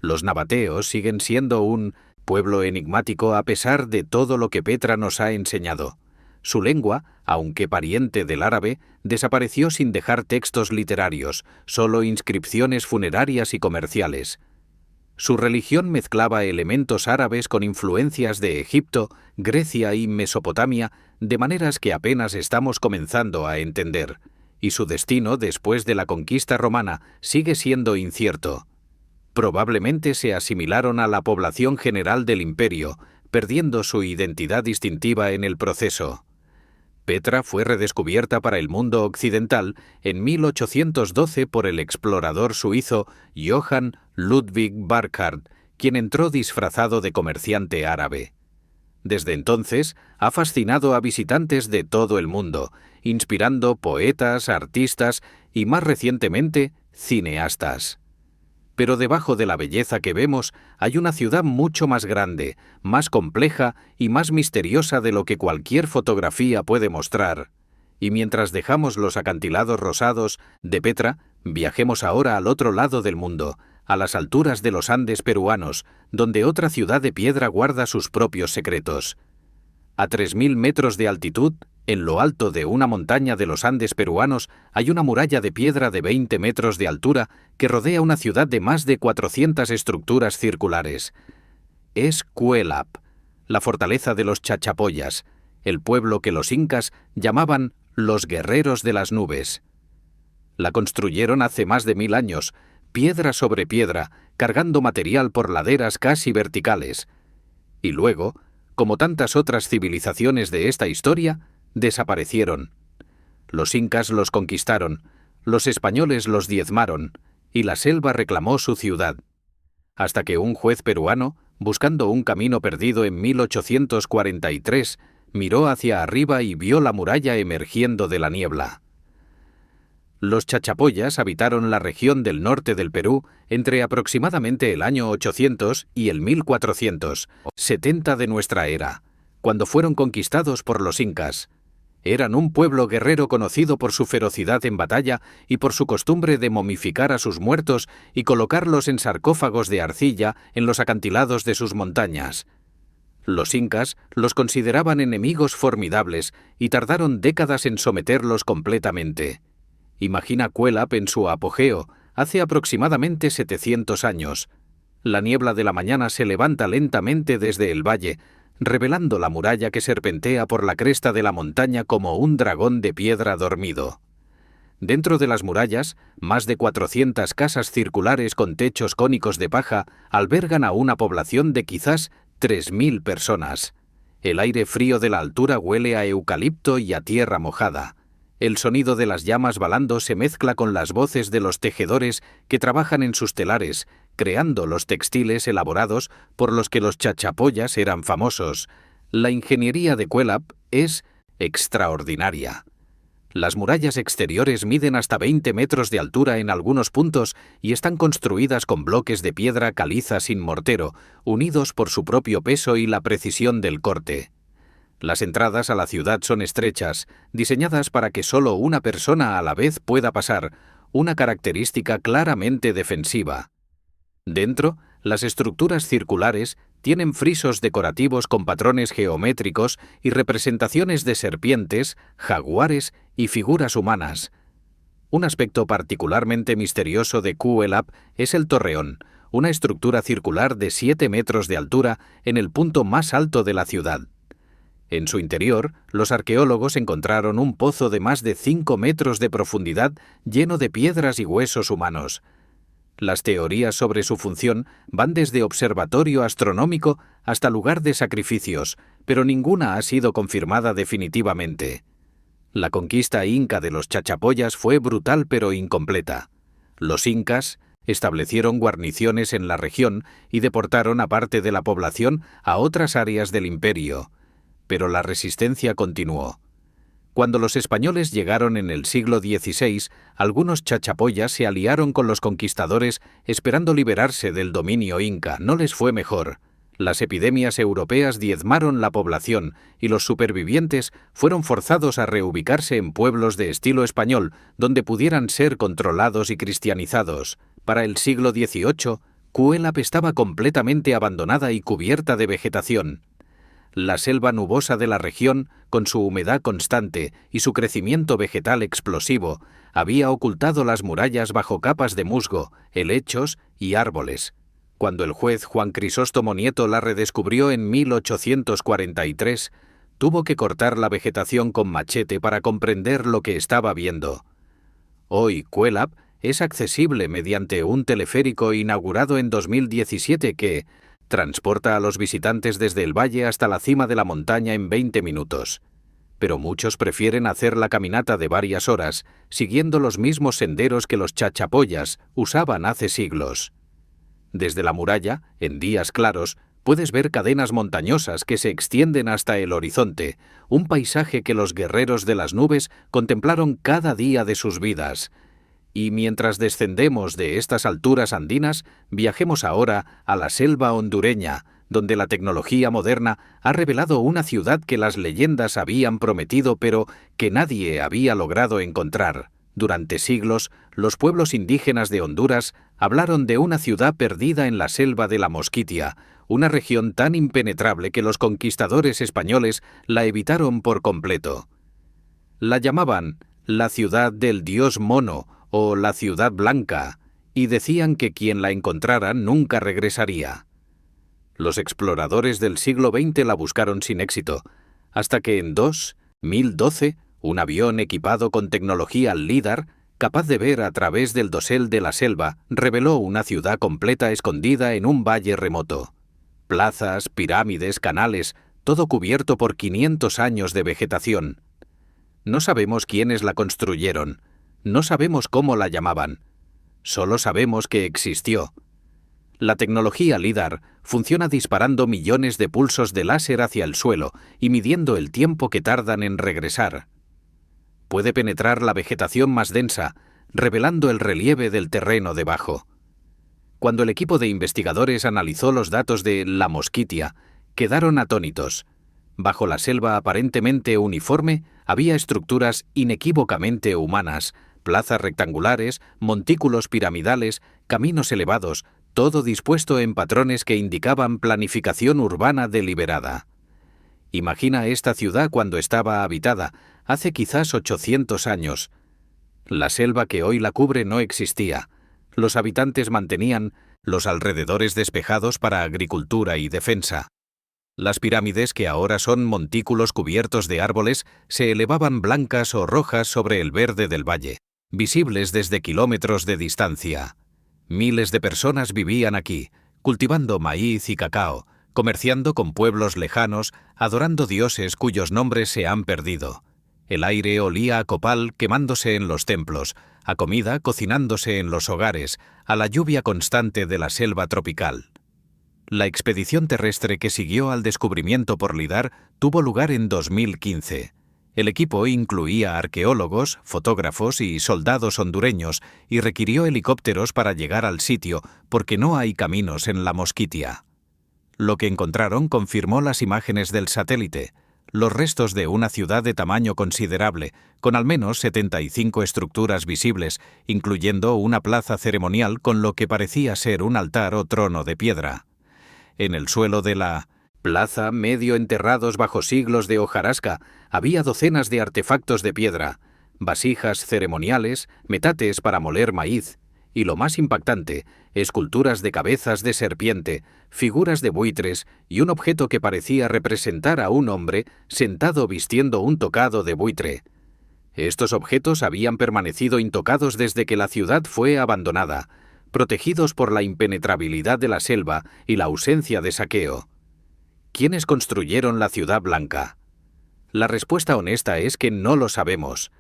Los nabateos siguen siendo un pueblo enigmático a pesar de todo lo que Petra nos ha enseñado. Su lengua, aunque pariente del árabe, desapareció sin dejar textos literarios, solo inscripciones funerarias y comerciales. Su religión mezclaba elementos árabes con influencias de Egipto, Grecia y Mesopotamia, de maneras que apenas estamos comenzando a entender, y su destino después de la conquista romana sigue siendo incierto. Probablemente se asimilaron a la población general del imperio, perdiendo su identidad distintiva en el proceso. Petra fue redescubierta para el mundo occidental en 1812 por el explorador suizo Johann Ludwig Burckhardt, quien entró disfrazado de comerciante árabe. Desde entonces, ha fascinado a visitantes de todo el mundo, inspirando poetas, artistas y, más recientemente, cineastas. Pero debajo de la belleza que vemos hay una ciudad mucho más grande, más compleja y más misteriosa de lo que cualquier fotografía puede mostrar. Y mientras dejamos los acantilados rosados de Petra, viajemos ahora al otro lado del mundo, a las alturas de los Andes peruanos, donde otra ciudad de piedra guarda sus propios secretos. A 3000 metros de altitud, en lo alto de una montaña de los Andes peruanos, hay una muralla de piedra de 20 metros de altura que rodea una ciudad de más de 400 estructuras circulares. Es Cuelap, la fortaleza de los Chachapoyas, el pueblo que los incas llamaban los guerreros de las nubes. La construyeron hace más de 1000 años, piedra sobre piedra, cargando material por laderas casi verticales. Y luego, como tantas otras civilizaciones de esta historia, desaparecieron. Los incas los conquistaron, los españoles los diezmaron, y la selva reclamó su ciudad. Hasta que un juez peruano, buscando un camino perdido en 1843, miró hacia arriba y vio la muralla emergiendo de la niebla. Los Chachapoyas habitaron la región del norte del Perú entre aproximadamente el año 800 y el 1470 de nuestra era, cuando fueron conquistados por los incas. Eran un pueblo guerrero conocido por su ferocidad en batalla y por su costumbre de momificar a sus muertos y colocarlos en sarcófagos de arcilla en los acantilados de sus montañas. Los incas los consideraban enemigos formidables y tardaron décadas en someterlos completamente. Imagina Cuelap en su apogeo, hace aproximadamente 700 años. La niebla de la mañana se levanta lentamente desde el valle, revelando la muralla que serpentea por la cresta de la montaña como un dragón de piedra dormido. Dentro de las murallas, más de 400 casas circulares con techos cónicos de paja albergan a una población de quizás 3.000 personas. El aire frío de la altura huele a eucalipto y a tierra mojada. El sonido de las llamas balando se mezcla con las voces de los tejedores que trabajan en sus telares, creando los textiles elaborados por los que los chachapoyas eran famosos. La ingeniería de Cuélap es extraordinaria. Las murallas exteriores miden hasta 20 metros de altura en algunos puntos y están construidas con bloques de piedra caliza sin mortero, unidos por su propio peso y la precisión del corte. Las entradas a la ciudad son estrechas, diseñadas para que solo una persona a la vez pueda pasar, una característica claramente defensiva. Dentro, las estructuras circulares tienen frisos decorativos con patrones geométricos y representaciones de serpientes, jaguares y figuras humanas. Un aspecto particularmente misterioso de Cuélap es el torreón, una estructura circular de 7 metros de altura en el punto más alto de la ciudad. En su interior, los arqueólogos encontraron un pozo de más de 5 metros de profundidad lleno de piedras y huesos humanos. Las teorías sobre su función van desde observatorio astronómico hasta lugar de sacrificios, pero ninguna ha sido confirmada definitivamente. La conquista inca de los chachapoyas fue brutal pero incompleta. Los incas establecieron guarniciones en la región y deportaron a parte de la población a otras áreas del imperio, pero la resistencia continuó. Cuando los españoles llegaron en el siglo XVI, algunos chachapoyas se aliaron con los conquistadores esperando liberarse del dominio inca. No les fue mejor. Las epidemias europeas diezmaron la población y los supervivientes fueron forzados a reubicarse en pueblos de estilo español, donde pudieran ser controlados y cristianizados. Para el siglo XVIII, Cuélap estaba completamente abandonada y cubierta de vegetación. La selva nubosa de la región, con su humedad constante y su crecimiento vegetal explosivo, había ocultado las murallas bajo capas de musgo, helechos y árboles. Cuando el juez Juan Crisóstomo Nieto la redescubrió en 1843, tuvo que cortar la vegetación con machete para comprender lo que estaba viendo. Hoy Cuélap es accesible mediante un teleférico inaugurado en 2017 que transporta a los visitantes desde el valle hasta la cima de la montaña en 20 minutos. Pero muchos prefieren hacer la caminata de varias horas, siguiendo los mismos senderos que los chachapoyas usaban hace siglos. Desde la muralla, en días claros, puedes ver cadenas montañosas que se extienden hasta el horizonte, un paisaje que los guerreros de las nubes contemplaron cada día de sus vidas. Y mientras descendemos de estas alturas andinas, viajemos ahora a la selva hondureña, donde la tecnología moderna ha revelado una ciudad que las leyendas habían prometido pero que nadie había logrado encontrar. Durante siglos, los pueblos indígenas de Honduras hablaron de una ciudad perdida en la selva de la Mosquitia, una región tan impenetrable que los conquistadores españoles la evitaron por completo. La llamaban la ciudad del dios mono o la ciudad blanca, y decían que quien la encontrara nunca regresaría. Los exploradores del siglo XX la buscaron sin éxito, hasta que en 2012, un avión equipado con tecnología LIDAR, capaz de ver a través del dosel de la selva, reveló una ciudad completa escondida en un valle remoto. Plazas, pirámides, canales, todo cubierto por 500 años de vegetación. No sabemos quiénes la construyeron. No sabemos cómo la llamaban. Solo sabemos que existió. La tecnología LIDAR funciona disparando millones de pulsos de láser hacia el suelo y midiendo el tiempo que tardan en regresar. Puede penetrar la vegetación más densa, revelando el relieve del terreno debajo. Cuando el equipo de investigadores analizó los datos de la Mosquitia, quedaron atónitos. Bajo la selva aparentemente uniforme había estructuras inequívocamente humanas, plazas rectangulares, montículos piramidales, caminos elevados, todo dispuesto en patrones que indicaban planificación urbana deliberada. Imagina esta ciudad cuando estaba habitada, hace quizás 800 años. La selva que hoy la cubre no existía. Los habitantes mantenían los alrededores despejados para agricultura y defensa. Las pirámides, que ahora son montículos cubiertos de árboles, se elevaban blancas o rojas sobre el verde del valle, visibles desde kilómetros de distancia. Miles de personas vivían aquí, cultivando maíz y cacao, comerciando con pueblos lejanos, adorando dioses cuyos nombres se han perdido. El aire olía a copal quemándose en los templos, a comida cocinándose en los hogares, a la lluvia constante de la selva tropical. La expedición terrestre que siguió al descubrimiento por Lidar tuvo lugar en 2015. El equipo incluía arqueólogos, fotógrafos y soldados hondureños y requirió helicópteros para llegar al sitio porque no hay caminos en la Mosquitia. Lo que encontraron confirmó las imágenes del satélite, los restos de una ciudad de tamaño considerable, con al menos 75 estructuras visibles, incluyendo una plaza ceremonial con lo que parecía ser un altar o trono de piedra. En el suelo de la plaza, medio enterrados bajo siglos de hojarasca, había docenas de artefactos de piedra, vasijas ceremoniales, metates para moler maíz, y lo más impactante, esculturas de cabezas de serpiente, figuras de buitres y un objeto que parecía representar a un hombre sentado vistiendo un tocado de buitre. Estos objetos habían permanecido intocados desde que la ciudad fue abandonada, protegidos por la impenetrabilidad de la selva y la ausencia de saqueo. ¿Quiénes construyeron la Ciudad Blanca? La respuesta honesta es que no lo sabemos.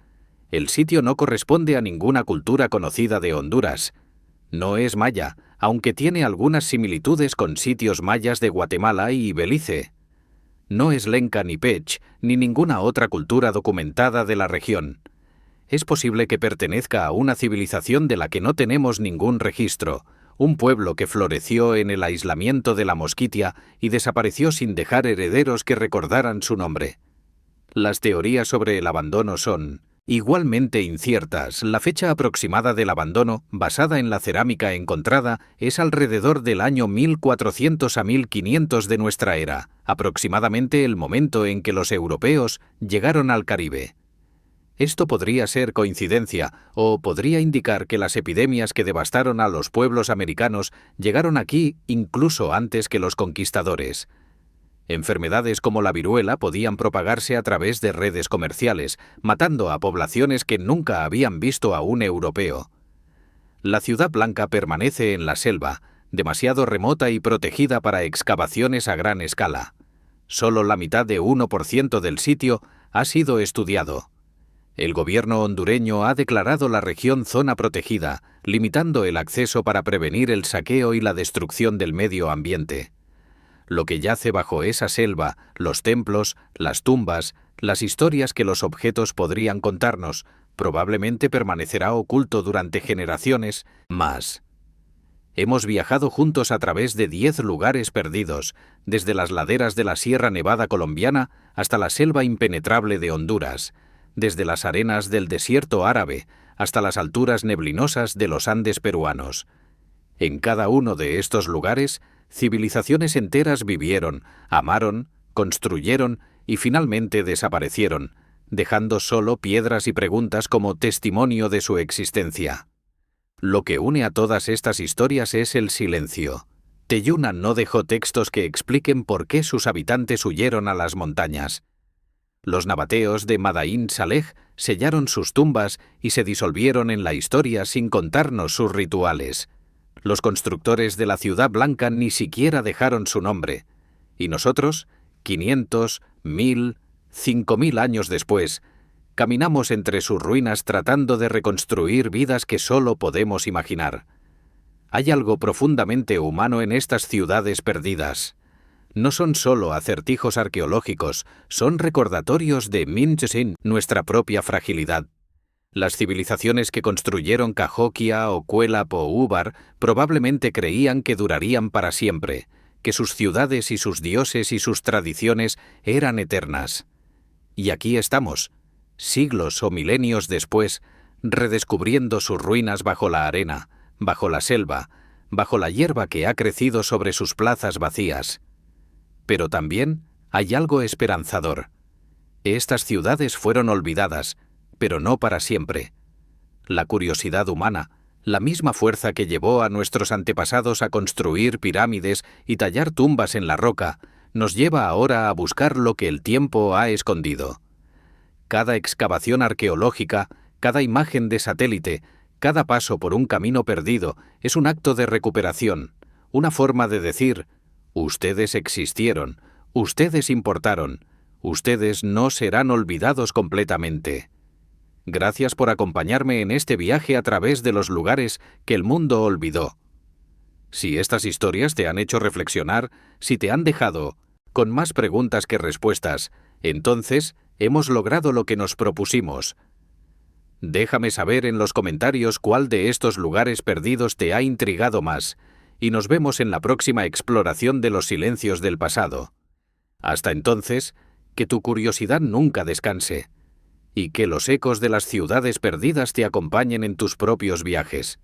El sitio no corresponde a ninguna cultura conocida de Honduras. No es maya, aunque tiene algunas similitudes con sitios mayas de Guatemala y Belice. No es lenca ni pech, ni ninguna otra cultura documentada de la región. Es posible que pertenezca a una civilización de la que no tenemos ningún registro, un pueblo que floreció en el aislamiento de la Mosquitia y desapareció sin dejar herederos que recordaran su nombre. Las teorías sobre el abandono son igualmente inciertas. La fecha aproximada del abandono, basada en la cerámica encontrada, es alrededor del año 1400 a 1500 de nuestra era, aproximadamente el momento en que los europeos llegaron al Caribe. Esto podría ser coincidencia o podría indicar que las epidemias que devastaron a los pueblos americanos llegaron aquí incluso antes que los conquistadores. Enfermedades como la viruela podían propagarse a través de redes comerciales, matando a poblaciones que nunca habían visto a un europeo. La Ciudad Blanca permanece en la selva, demasiado remota y protegida para excavaciones a gran escala. Solo la mitad de 1% del sitio ha sido estudiado. El gobierno hondureño ha declarado la región zona protegida, limitando el acceso para prevenir el saqueo y la destrucción del medio ambiente. Lo que yace bajo esa selva, los templos, las tumbas, las historias que los objetos podrían contarnos, probablemente permanecerá oculto durante generaciones más. Hemos viajado juntos a través de 10 lugares perdidos, desde las laderas de la Sierra Nevada colombiana hasta la selva impenetrable de Honduras, desde las arenas del desierto árabe hasta las alturas neblinosas de los Andes peruanos. En cada uno de estos lugares, civilizaciones enteras vivieron, amaron, construyeron y finalmente desaparecieron, dejando solo piedras y preguntas como testimonio de su existencia. Lo que une a todas estas historias es el silencio. Teyuna no dejó textos que expliquen por qué sus habitantes huyeron a las montañas. Los nabateos de Madain Saleh sellaron sus tumbas y se disolvieron en la historia sin contarnos sus rituales. Los constructores de la Ciudad Blanca ni siquiera dejaron su nombre. Y nosotros, 500, 1000, 5000 años después, caminamos entre sus ruinas tratando de reconstruir vidas que solo podemos imaginar. Hay algo profundamente humano en estas ciudades perdidas. No son solo acertijos arqueológicos, son recordatorios de Minchesin, nuestra propia fragilidad. Las civilizaciones que construyeron Cahokia o Cuelap o Úbar probablemente creían que durarían para siempre, que sus ciudades y sus dioses y sus tradiciones eran eternas. Y aquí estamos, siglos o milenios después, redescubriendo sus ruinas bajo la arena, bajo la selva, bajo la hierba que ha crecido sobre sus plazas vacías. Pero también hay algo esperanzador. Estas ciudades fueron olvidadas, pero no para siempre. La curiosidad humana, la misma fuerza que llevó a nuestros antepasados a construir pirámides y tallar tumbas en la roca, nos lleva ahora a buscar lo que el tiempo ha escondido. Cada excavación arqueológica, cada imagen de satélite, cada paso por un camino perdido es un acto de recuperación, una forma de decir: ustedes existieron, ustedes importaron, ustedes no serán olvidados completamente. Gracias por acompañarme en este viaje a través de los lugares que el mundo olvidó. Si estas historias te han hecho reflexionar, si te han dejado con más preguntas que respuestas, entonces hemos logrado lo que nos propusimos. Déjame saber en los comentarios cuál de estos lugares perdidos te ha intrigado más, y nos vemos en la próxima exploración de los silencios del pasado. Hasta entonces, que tu curiosidad nunca descanse, y que los ecos de las ciudades perdidas te acompañen en tus propios viajes.